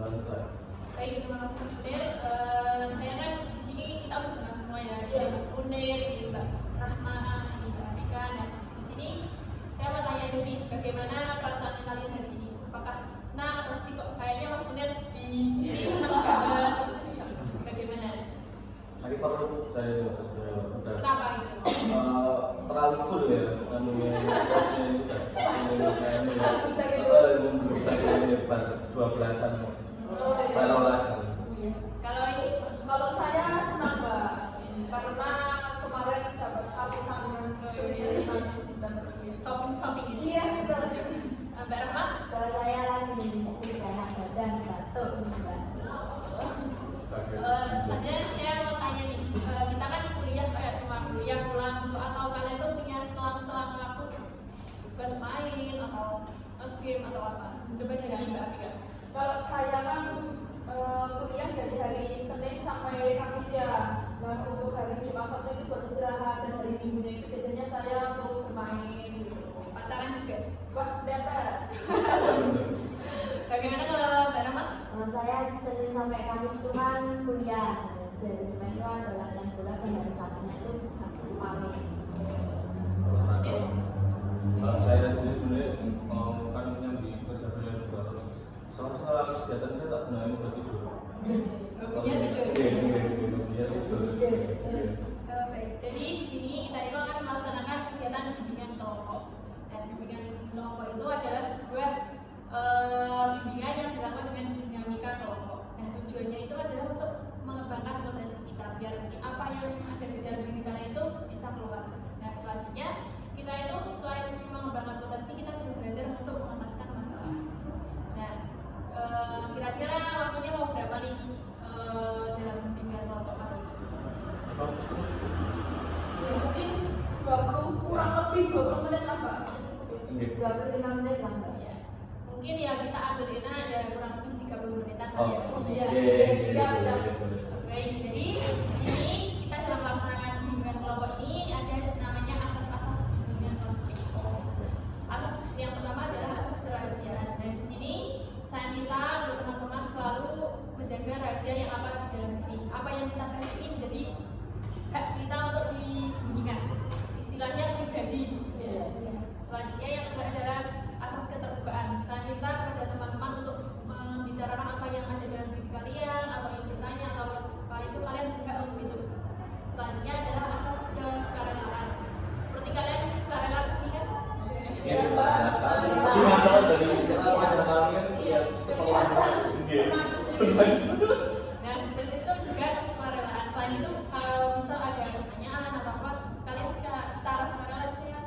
lanjut saya. Baik, terima kasih Mas Munir. Saya kan di sini kita udah kenal semua ya, Mas Munir, Mbak Rahma, Mbak Afika. Nah, di sini saya mau tanya dulu nih, bagaimana perasaan kalian hari ini? Apakah senang atau sedih? Kok kayaknya Mas Munir sedih, ini senang banget. Bagaimana? Lagi perlu saya juga sebenarnya. Kenapa gitu? Terlalu full ya, sosnya itu kan. Belum 12-an, parolasan. Kalau saya senang Mbak, karena kemarin dapat arisan Shopping ini. Iya betul. Mbak Rahma? Kalau saya lagi enak badan batuk Mbak. Sebenarnya saya mau tanya nih, kita kan kuliah kayak cuma kuliah pulang gitu, atau kalian tuh punya selang-selang waktu bermain atau game atau apa? Coba dari Mbak Afika. Kalau saya kan kuliah dari hari Senin sampai Kamis ya. Nah untuk hari Jumat Sabtu itu beristirahat, dan hari Minggunya itu biasanya saya untuk bermain gitu. Pacaran juga? Wah dapat. Bagaimana kalau Mbak Rahma? Kalau saya Senin sampai Kamis itu kan kuliah. Dari Jumat itu ada latihan bola, dan hari Sabtunya itu Sabtu pamit. Kalau saya sendiri sebenarnya mau kan yang di persiapan juga salah kegiatan saya tak gunain buat tidur. Hobinya tidur? Iya, tidur. Baik, jadi di sini kita itu akan melaksanakan kegiatan bimbingan kelompok. Dan bimbingan kelompok itu adalah sebuah bimbingan yang dilakukan dengan dinamika kelompok. Nah tujuannya itu adalah untuk mengembangkan potensi kita, biar apa yang ada di dalam diri kalian itu bisa keluar. Nah selanjutnya kita itu selain mengembangkan potensi, kita juga belajar untuk mengentaskan masalah. Nah kira-kira waktunya mau berapa nih dalam bimbingan kelompok kali ini? Ya, mungkin 20 kurang lebih 20 menit lah Mbak. 25 menit lah Mbak. Ya. Mungkin ya kita ambilin aja kurang lebih 30 menitan Oh, ya. Siap. Oke, jadi ini kita dalam melaksanakan bimbingan kelompok ini ada namanya asas-asas bimbingan konseling. Asas yang pertama adalah asas kerahasiaan. Dan di sini saya minta untuk teman-teman selalu menjaga rahasia yang apa di dalam sini. Apa yang kita bahas ini menjadi hak kita untuk disembunyikan. Istilahnya pribadi. Ya. Selanjutnya yang kedua adalah asas keterbukaan. Saya minta kepada teman-teman untuk membicarakan apa yang ada dalam diri kalian, atau yang bertanya, atau apa itu kalian berhak untuk itu. Selanjutnya adalah asas kesukarelaan. Seperti kalian sukarela kesini kan? Iya, sekali. Gimana dari wajah kalian? Iya, senang. Nah, seperti itu juga kesukarelaan. Selain itu, kalau misal ada pertanyaan atau apa, kalian secara sukarela saya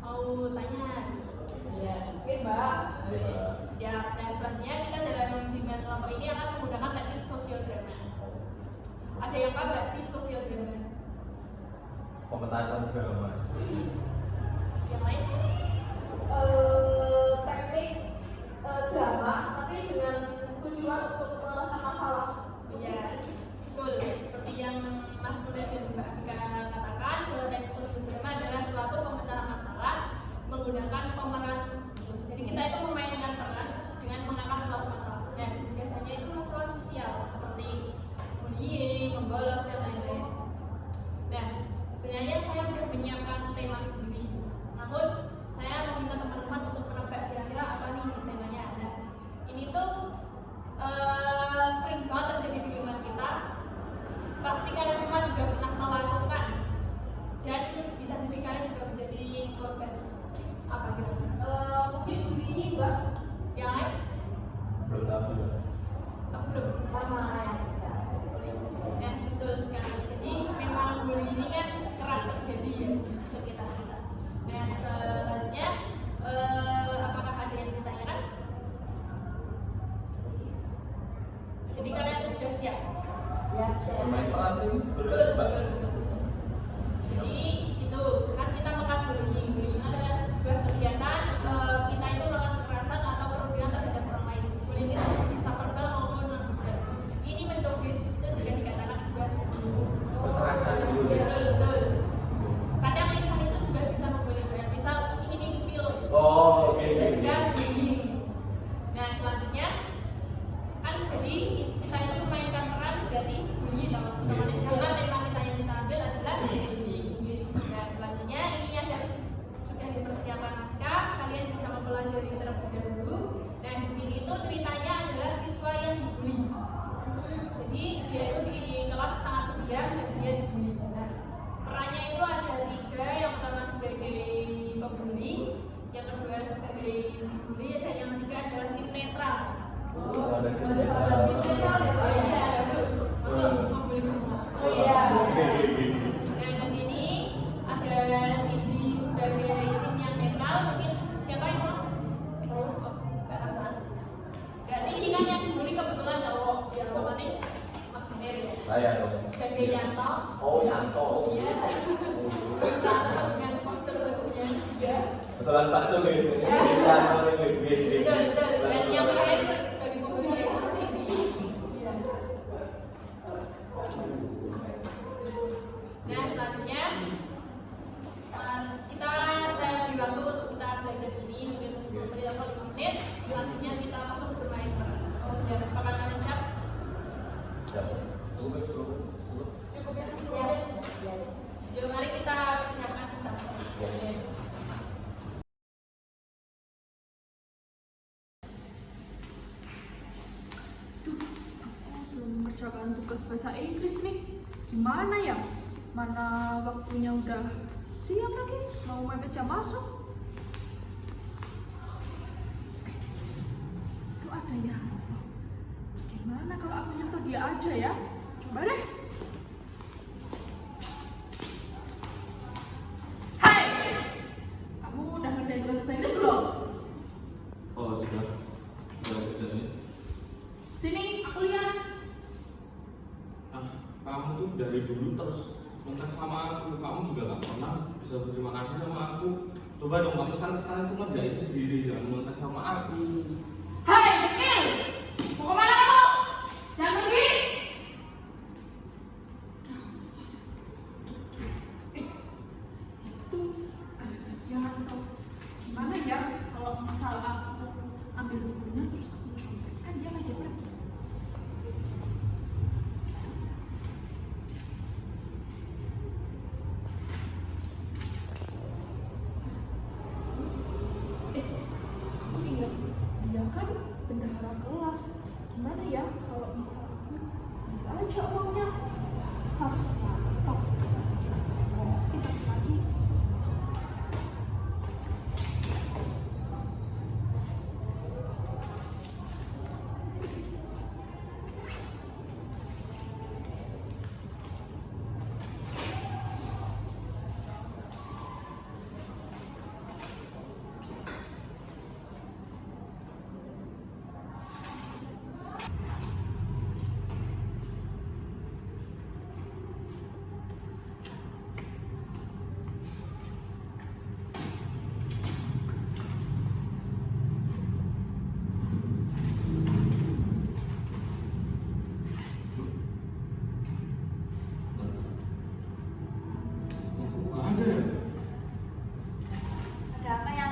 mau tanya. Iya, oke Mbak. Siap. Nah, selanjutnya kita dalam bimbingan kelompok ini akan menggunakan teknik sosiodrama. Ada yang paham nggak sih sosiodrama? Pementasan drama. Yang lain ya? Teknik drama, tapi dengan tujuan untuk menyelesaikan masalah. Iya, betul. Seperti yang Mas Munir dan Mbak Afika katakan, bahwa teknik sosiodrama adalah suatu pemecahan masalah menggunakan pemeran. Jadi kita itu memainkan peran dengan mengangkat suatu masalah. Dan biasanya itu masalah sosial seperti bullying, membolos dan lain-lain. Nah, sebenarnya saya sudah menyiapkan tema sendiri. Namun saya meminta teman-teman untuk menebak kira-kira apa nih temanya. Nah, ini tuh sering banget terjadi di lingkungan kita. Pasti kalian semua juga pernah melakukan, dan bisa jadi kalian juga menjadi korban. Apa kira-kira? Mungkin begini Mbak. Yang lain? Belum tahu juga. Belum. Sama kayak kita. Nah, betul sekali. Jadi memang bullying ini kan kerap terjadi ya di sekitar kita. Nah, selanjutnya apakah ada yang ditanyakan? Jadi kalian sudah siap? Siap. Bermain peran ini Betul. Jadi itu kan kita melakukan bullying. Bullying adalah sebuah kegiatan kita itu melakukan kekerasan atau perundungan terhadap orang lain. Bullying itu bisa verbal maupun non verbal. Ini mencubit itu juga dikatakan sebuah kekerasan. Betul. Kadang lisan itu juga bisa membuli. Misal ini dipil. Oh, oke. Itu juga bullying. Nah selanjutnya kan ada Ada digital ya Pak? Iya, bagus. Masuk membeli semua. Oh iya. Dan di sini ada Cindy sebagai tim yang netral. Mungkin siapa yang mau? Oh, Kak Rahman. Berarti ini kan yang dibully kebetulan cowok. Ya otomatis Mas Munir ya. Saya dong. Sebagai Yanto. Oh Yanto. Iya. Satu dengan poster lagunya juga. Betulan Pak Sule. Yanto ini. Dan yang terakhir sebagai pembeli yaitu Cindy. Iya. Nah selanjutnya saya beri waktu untuk kita belajar ini mungkin 10 menit atau 5 menit. Selanjutnya kita langsung bermain. Oh ya, kapan kalian siap? Cukup. Cukup ya? Jadi mari kita persiapkan bersama-sama. Belum mengerjakan tugas bahasa Inggris nih. Gimana ya? Mana waktunya udah siap lagi, mau mepet jam masuk. Itu ada ya. Gimana kalau aku nyentuh dia aja ya? Coba deh. Hai, kamu udah ngerjain tugas bahasa Inggris belum? Oh sudah. Sudah ini. Sini, aku lihat. Kamu tuh dari dulu terus kontak sama aku, kamu juga gak pernah bisa berterima kasih sama aku. Coba dong kamu sekali-sekali tuh ngerjain sendiri, jangan kontak sama aku. Hai, kecil! Mau kemana kamu? Jangan pergi! Itu ada kasihan atau gimana ya kalau misal aku ambil bukunya terus aku contek, kan dia lagi pergi. Aku ingat dia kan bendahara kelas. Gimana ya kalau misal aku ambil aja uangnya? Top. Gosip lagi. Gak ada ya? Ada apa ya?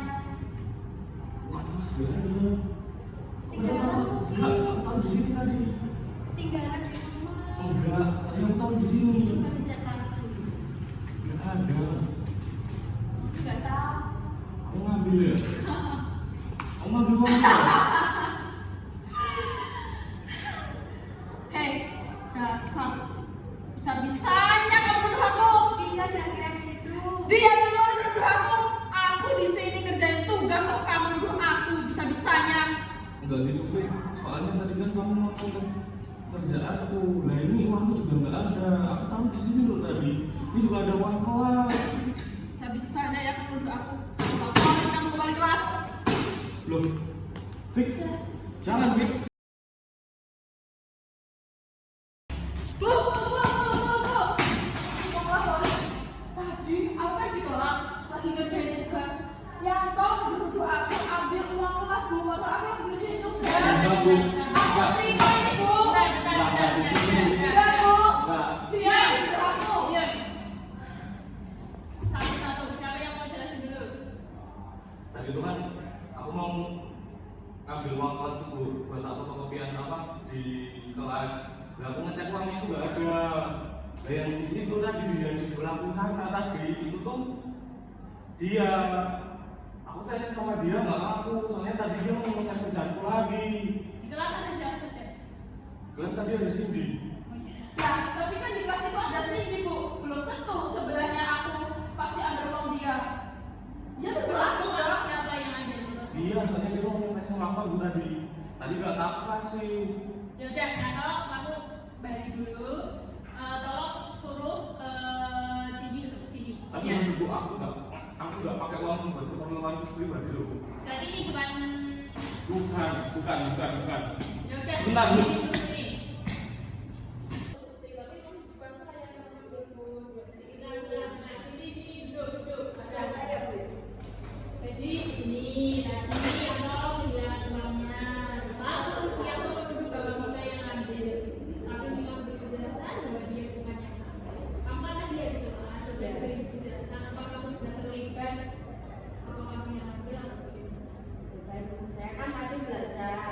Wah mas gak ada. Tinggalan mungkin. Aku tahu di sini tadi. Tinggalan di rumah. Oh enggak, tadi aku tahu di sini. Coba dicek lagi. Gak ada. Nggak tahu. Aku ngambil ya? Aku ngambil uang ya? Hei, dasar. Bisa-bisanya kamu nuduh aku. Tika jangan kayak gitu. Dia dulu nuduh aku. Aku di sini ngerjain tugas kok kamu nuduh aku. Bisa-bisanya. Enggak gitu Fik, soalnya tadi kan kamu ngomong kerjaanku. Nah ini uangku juga nggak ada. Aku tahu di sini loh tadi. Ini juga ada uang kelas. Bisa-bisanya ya kamu nuduh aku. Laporin kamu kembali kelas. Loh, Fik, jangan Fik. Bu. Mau laporin. Tadi aku kan di kelas lagi ngerjain tugas. Yang kau nuduh aku ambil uang kelas bu. Padahal aku lagi ngerjain tugas. Enggak, Bu. Aku terima ini bu. Enggak bu. Dia nuduh aku. Satu-satu, siapa yang mau jelasin dulu? Tadi itu kan aku mau ngambil uang kelas itu buat tak fotokopian apa di kelas. Nah aku ngecek uangnya itu nggak ada. Nah yang di situ tadi di sebelahku sana tadi itu tuh dia. Aku tanya sama dia nggak ngaku, soalnya tadi dia mau ngecek kerjaanku lagi. Di kelas ada siapa saja? Kelas tadi ada Cindy. Ya, tapi kan di kelas itu ada Cindy bu. Belum tentu sebelahnya aku pasti ambil uang dia. Dia tuh Aku berlaku tahu adalah siapa yang ambil. Dia soalnya dia mau ngecek sama aku tadi. Tadi nggak tak kasih. Ya udah, Yanto, kamu balik dulu. Tolong suruh Cindy duduk ke sini. Tapi Iya. menurut aku nggak pakai uang buat keperluan pribadi loh. Berarti ini bukan. Bukan. Ya udah. Sebentar, Bu. Cindy duduk sini. Tapi bukan saya yang mengambil Bu. Nah, sini duduk. Siapa ya Bu? Jadi ini tadi Yanto bilang uangnya bagus, Yanto menuduh bahwa kita yang ambil. Tapi memang beri penjelasan bahwa dia bukan yang ambil. Kamu kan tadi ya gitu lah, sudah beri penjelasan apa kamu sudah terlibat, apa kamu yang ambil atau bagaimana? Baik, saya kan tadi belajar,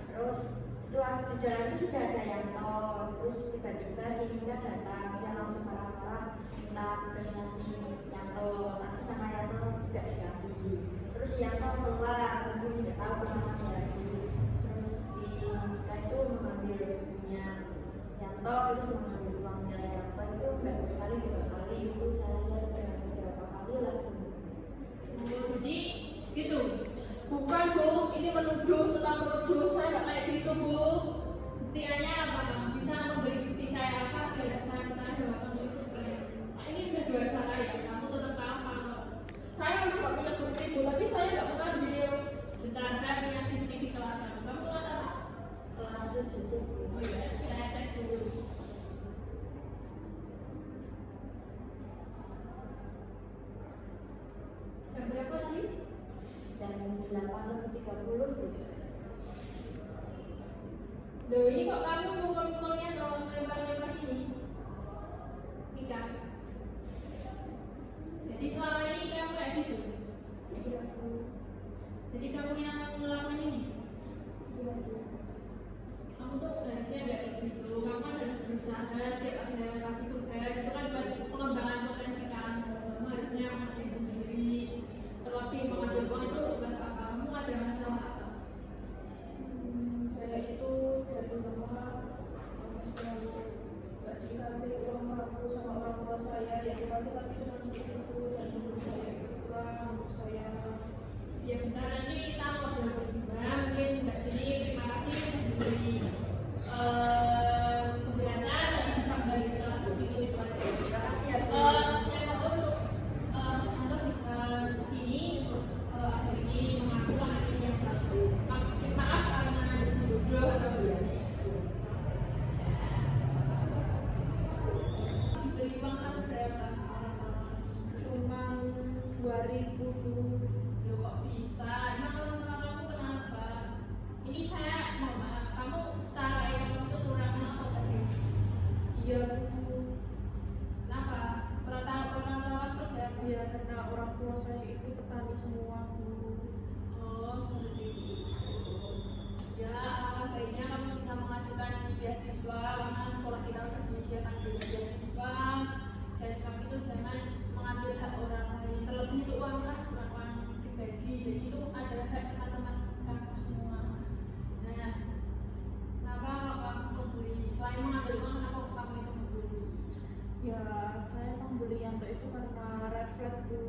terus itu aku di jalan itu sudah ada Yanto, terus tiba-tiba si Nina datang, dia langsung marah-marah minta organisasi Yanto, tapi sama Yanto tidak dikasih. Terus si Yanto keluar, aku tidak tahu kemana ya. Terus si Nika itu mengambil bukunya Yanto, terus mengambil uangnya Yanto itu enggak sekali dua kali, itu saya lihat sudah beberapa kali lagi. Jadi gitu. Bukan Bu, ini menuduh, tetap menuduh. Saya nggak kayak gitu Bu. Buktiannya apa? Kamu bisa memberi bukti saya apa? Biar saya percaya bahwa kamu itu bukan. Nah, ini udah dua salah ya. Kamu tetap kalah kok. Saya udah nggak punya bukti Bu, tapi saya nggak mengambil. Bentar, saya punya CCTV kelas kamu. Kamu kelas apa? Kelas 7 tuh. Oh iya, saya cek dulu. Jam berapa tadi? Jam 8:30 Bu. Loh, ini kok kamu mukul-mukulnya dong, lempar-lempar gini? Mika. Jadi selama ini kamu kayak gitu? Iya Bu. Jadi kamu yang ngelakuin ini? Iya Bu. Kamu tuh harusnya nggak kayak gitu. Kamu kan harus berusaha setiap ada kasih tugas. Itu kan buat pengembangan potensi kamu. Kamu harusnya masih sendiri. Terlebih mengambil uang itu bukan apa. Kamu ada masalah apa? Saya itu dari rumah selalu nggak dikasih uang saku sama orang tua saya, yang dikasih tapi cuma segitu, dan menurut saya itu kurang. Menurut saya Ya bentar, nanti kita ngobrol berdua. Mungkin Mbak sini terima kasih memberi penjelasan. Tadi bisa kembali ke kelas itu di kelas. Terima kasih ya Bu. Saya mau untuk Santo bisa ke sini untuk hari ini mengaku anak yang satu. Maaf karena bodoh atau biasanya. Diberi uang saku berapa sekarang? cuma 2.000 Bu. Loh kok bisa? Emang orang tua kamu kenapa? Ini saya mohon maaf, kamu secara ekonomi itu kurang atau bagaimana? Iya Bu. Kenapa? Pernah kerja? Ya karena orang tua saya itu petani semua Bu. Oh, seperti itu. Ya, alangkah baiknya kamu bisa mengajukan beasiswa karena sekolah kita udah menyediakan beasiswa dan kamu itu jangan mengambil hak orang lain. Terlebih itu uang kas bukan uang pribadi, jadi itu adalah hak teman-teman kamu semua. Nah, kenapa kamu membeli? Selain mengambil uang, kenapa kamu itu membeli? Ya saya membeli Yanto itu karena refleks Bu.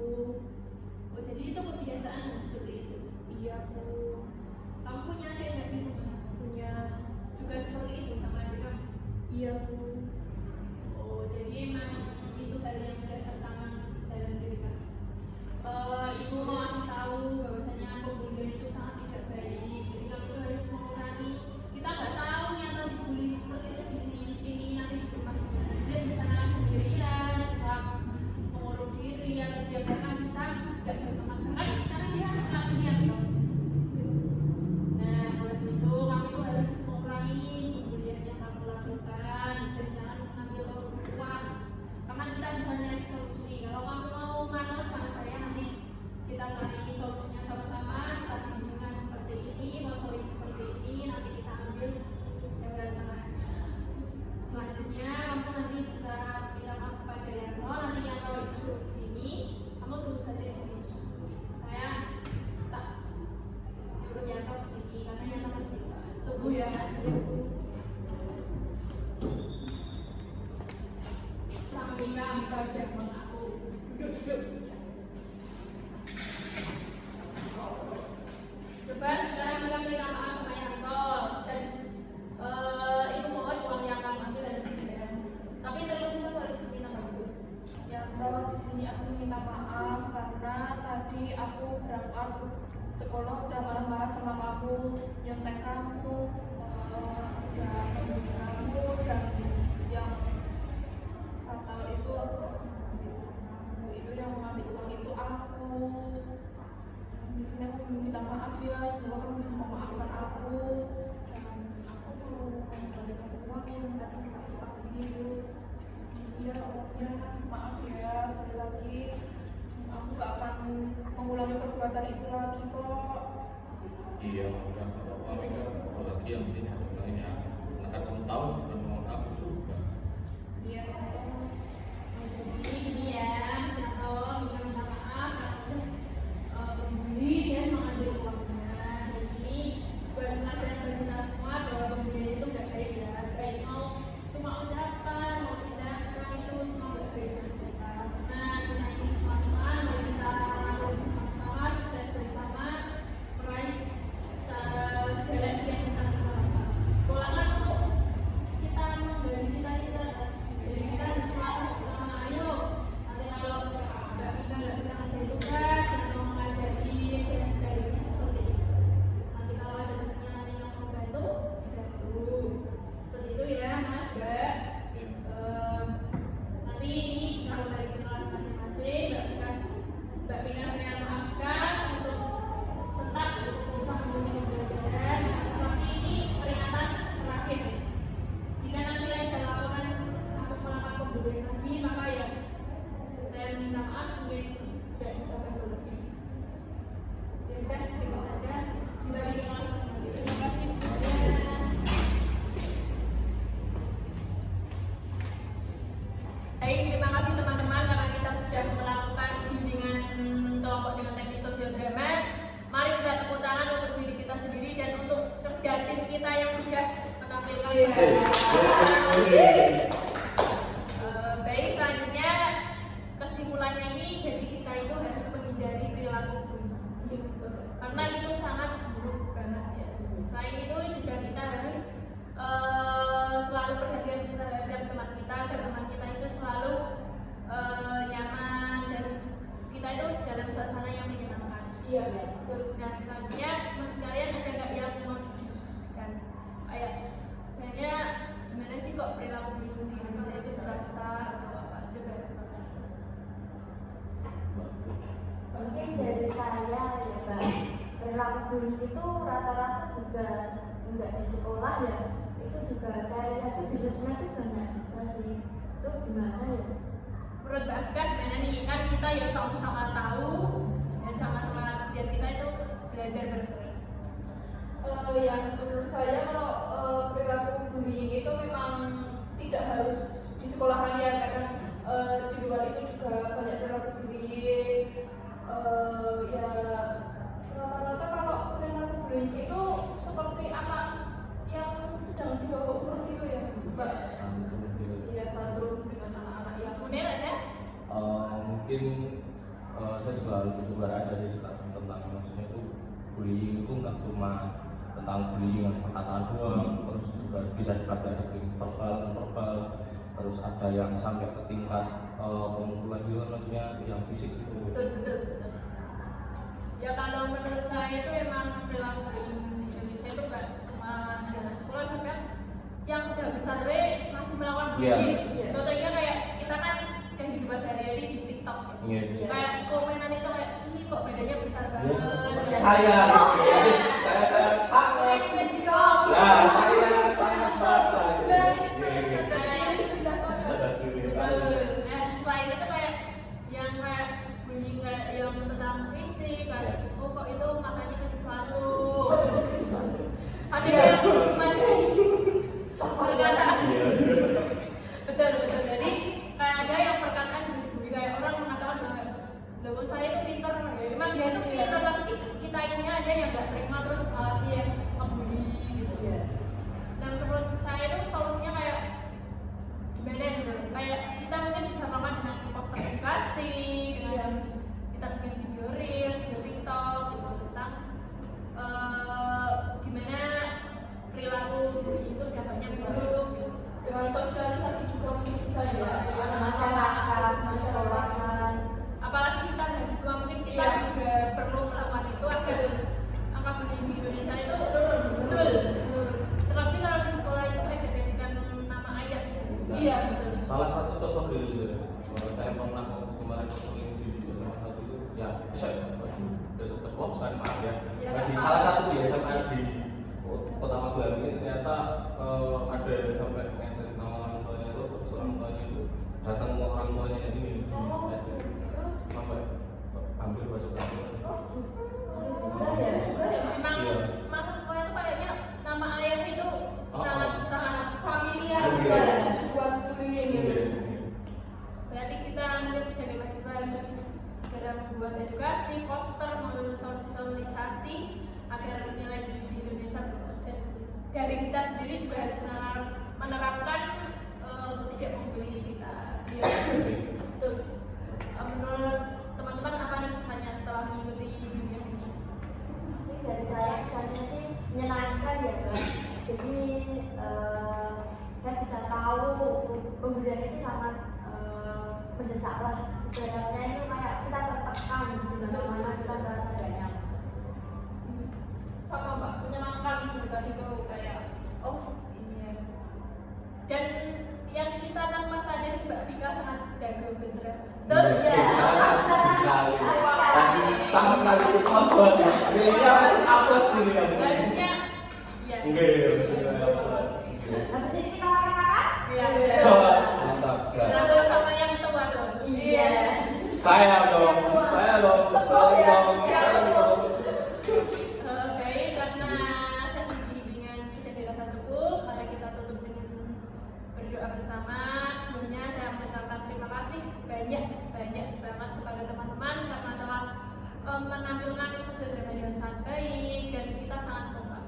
Oh, jadi itu kebiasaan seperti itu. Iya Bu. Kamu punya adik nggak di rumah? Punya. Juga seperti itu sama adik kamu? Iya Bu. Oh, jadi memang itu hal yang sudah tertanam dalam diri kamu. Ibu mau kasih tahu bahwasanya pembulian itu sangat tidak baik. Jadi kamu itu harus mengurangi. Kita nggak tahu yang tadi dibully seperti itu di sini nanti di rumah. Dia bisa naik sendirian, bisa mengurung diri, atau dia bahkan bisa nggak berteman. Kan sekarang dia harus latihan dong. Nah, oleh itu kamu itu harus mengurangi pembulian yang kamu lakukan dan jangan mengambil keuntungan. Karena kita bisa nyari solusi. Kalau kamu mau manut sama saya nanti kita cari solusinya sama-sama. Kita bimbingan seperti ini, konseling seperti ini. Nanti kita ambil jalan tengahnya. Selanjutnya kamu nanti bisa bilang apa pada Yanto. Nanti Yanto itu suruh ke sini. Kamu tunggu saja di sini. Saya tak nyuruh Yanto ke sini karena Yanto masih di kelas. Tunggu ya. Sama Mika udah mengaku. Duduk. Coba sekarang Mika minta maaf sama Yanto. nyontek kamu, dan membuli kamu, dan yang fatal itu kamu itu yang mengambil uang itu aku. Di sini aku minta maaf ya, semoga kamu bisa memaafkan aku. Dan aku mau mengembalikan uang yang tadi aku itu. Iya, ya, maaf ya sekali lagi. Aku gak akan mengulangi perbuatan itu lagi kok. Iya, udah nggak apa-apa Mika. Apalagi yang penting hari ini ya. Karena kamu tahu bukan uang aku juga. Iya. Jadi gini ya, kalau minta maaf karena membuli dan mengambil uangnya. Jadi buat pelajaran bagi kita semua bahwa pembelian itu nggak baik ya. Baik mau cuma ucapan, mau tindakan itu semua nggak baik buat kita. Karena kita ini sama-sama mari kita sama-sama sukses bersama meraih segala impian yang kita bersama. Sekolah kan untuk kita membagi kita. Jadi kita harus selalu bersama. Ayo, nanti kalau Mbak Mika nggak bisa ngerjain tugas, mau mengajari ya sekaligus seperti itu. Nanti kalau ada temannya yang mau bantu, dibantu. Seperti itu ya, Mas, Mbak. Nanti ini bisa dari kelas masing-masing. Mbak Mika saya maafkan untuk tetap bisa mengikuti pembelajaran. Tapi ini peringatan terakhir. Jika nanti ada laporan aku melakukan pembulian lagi, maka ya saya minta maaf mungkin tidak bisa berlebih. Ya udah, itu saja. Kembali ke kelas masing-masing. Terima kasih. Baik, terima kasih teman-teman karena kita sudah melakukan bimbingan kelompok dengan teknik sosiodrama. Mari kita tepuk tangan untuk diri kita sendiri dan untuk kerja tim kita yang sudah menampilkan. Baik, selanjutnya kesimpulannya ini jadi kita itu harus menghindari perilaku bullying. Karena itu sangat buruk banget ya. Selain itu juga kita harus selalu perhatian terhadap teman kita agar teman kita itu selalu nyaman dan kita itu dalam suasana yang menyenangkan. Iya. Dan selanjutnya menurut kalian ada nggak yang mau didiskusikan? Ayah, sebenarnya gimana sih kok perilaku bullying di Indonesia itu besar-besar atau apa? Coba. Mungkin dari saya ya Mbak, perilaku bullying itu rata-rata juga enggak di sekolah ya, itu juga saya lihat itu di sosmed itu banyak juga sih. Itu gimana ya? Menurut Mbak Afka gimana nih? Kan kita ya sama-sama tahu dan sama-sama biar kita itu belajar bareng-bareng. Ya menurut saya kalau perilaku bullying itu memang tidak harus di sekolahan ya, kadang di luar itu juga banyak perilaku bullying. Ya rata-rata kalau perilaku bullying itu seperti anak yang sedang di bawah umur gitu ya, Mbak. Iya, tantrum dengan anak-anak yang Kemudian ada Mungkin saya juga harus bersabar aja sih sekarang tentang maksudnya itu bullying itu nggak cuma tentang bullying dengan perkataan doang, terus juga bisa dipakai ada bullying verbal, non-verbal, terus ada yang sampai ke tingkat pemukulan juga, maksudnya yang fisik itu. betul. Ya kalau menurut saya itu emang perilaku bullying di Indonesia itu nggak cuma dalam sekolah, bahkan yang udah besar masih melakukan bullying. Iya. Contohnya kayak kita kan kehidupan sehari-hari di TikTok. Iya. Kayak komenan itu kayak ini kok badannya besar banget. Saya sangat sangat basah. Nah, selain itu kayak yang kayak bullying kayak yang tentang fisik, kayak oh kok itu matanya masih selalu. Ada yang perkataan. Betul. Jadi kayak ada yang perkataan juga dibully, kayak orang mengatakan bahwa logo saya itu pintar, ya cuma dia tuh pintar tapi kita ini aja yang nggak terima terus malah dia ngebully gitu. Dan menurut saya itu solusinya kayak gimana gitu, kayak kita mungkin bisa melakukan dengan poster edukasi, dengan kita bikin video reel, video TikTok gitu tentang gimana perilaku bullying itu dampaknya buruk gitu. dengan sosialisasi juga mungkin bisa ya, Masyarakat. Apalagi kita mahasiswa mungkin kita juga perlu melakukan itu agar angka bullying di Indonesia itu betul. Terlebih kalau di sekolah itu ejek-ejekan nama ayat. Iya, betul. Salah satu contoh dari itu ya, saya pernah kemarin ketemu di salah satu itu ya besok terkelompok sekali maaf ya. Ya, Di Pak. salah satu di SMA di Kota Magelang ini ternyata ada sampai ngecek nama orang tuanya itu, terus orang tuanya itu datang ke orang tuanya ini ngecek sampai hampir masuk kampus. Juga ya memang Iya. mata sekolah itu kayaknya nama ayat itu sangat Familiar Iya. juga buat bullying gitu. Iya. berarti kita mungkin sebagai mahasiswa harus segera membuat edukasi, poster, melalui sosialisasi agar nilai di Indonesia turun. Dan dari kita sendiri juga harus menerapkan tidak membuli kita. Ya, betul. Menurut teman-teman apa nih kesannya setelah mengikuti dunia ini? Ini dari saya kesannya sih menyenangkan ya Mbak. Jadi saya bisa tahu pembelajaran ini sangat mendesak lah. Ibaratnya itu kayak kita tertekan dengan mana kita merasa gak nyaman. Sama Mbak, menyenangkan juga itu kayak ini ya. Dan yang kita tanpa sadar Mbak Vika sangat jago bener. Betul ya. Sangat sekali itu kosong. Pilihnya masih apa sih ini kamu? Harusnya ya. Enggak. Habis ini kita makan-makan? Iya. Jos, mantap guys. Berasa sama yang tua tuh. Iya. Saya dong. Baik, karena sesi bimbingan sudah dirasa cukup, mari kita tutup dengan berdoa bersama. Sebelumnya saya mengucapkan terima kasih banyak banget kepada teman-teman karena telah menampilkan sosial drama dengan sangat baik dan kita sangat kompak.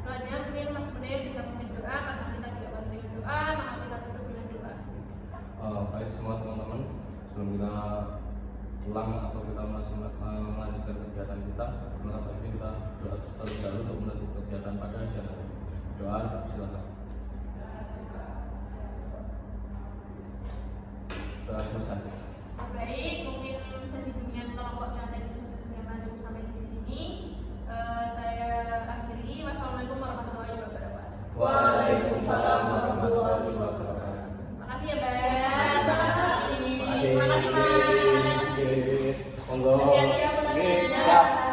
Selanjutnya mungkin Mas Munir bisa memimpin doa karena kita tidak bantu dengan doa, maka kita tutup dengan doa. Baik semua teman-teman, sebelum kita pulang atau kita masih melanjutkan kegiatan kita, maka baiknya kita doa terlebih dahulu untuk menutup kegiatan pada siang hari. Doa, silakan. Doa selesai. Baik, mungkin sesi bimbingan kelompok yang tadi sudah drama cukup sampai di sini. Saya akhiri. Wassalamualaikum warahmatullahi wabarakatuh. Waalaikumsalam warahmatullahi wabarakatuh. Makasih ya, Mbak. Terima kasih. Terima kasih, Mas. Monggo. Hati-hati ya, pulangnya. Oke, siap.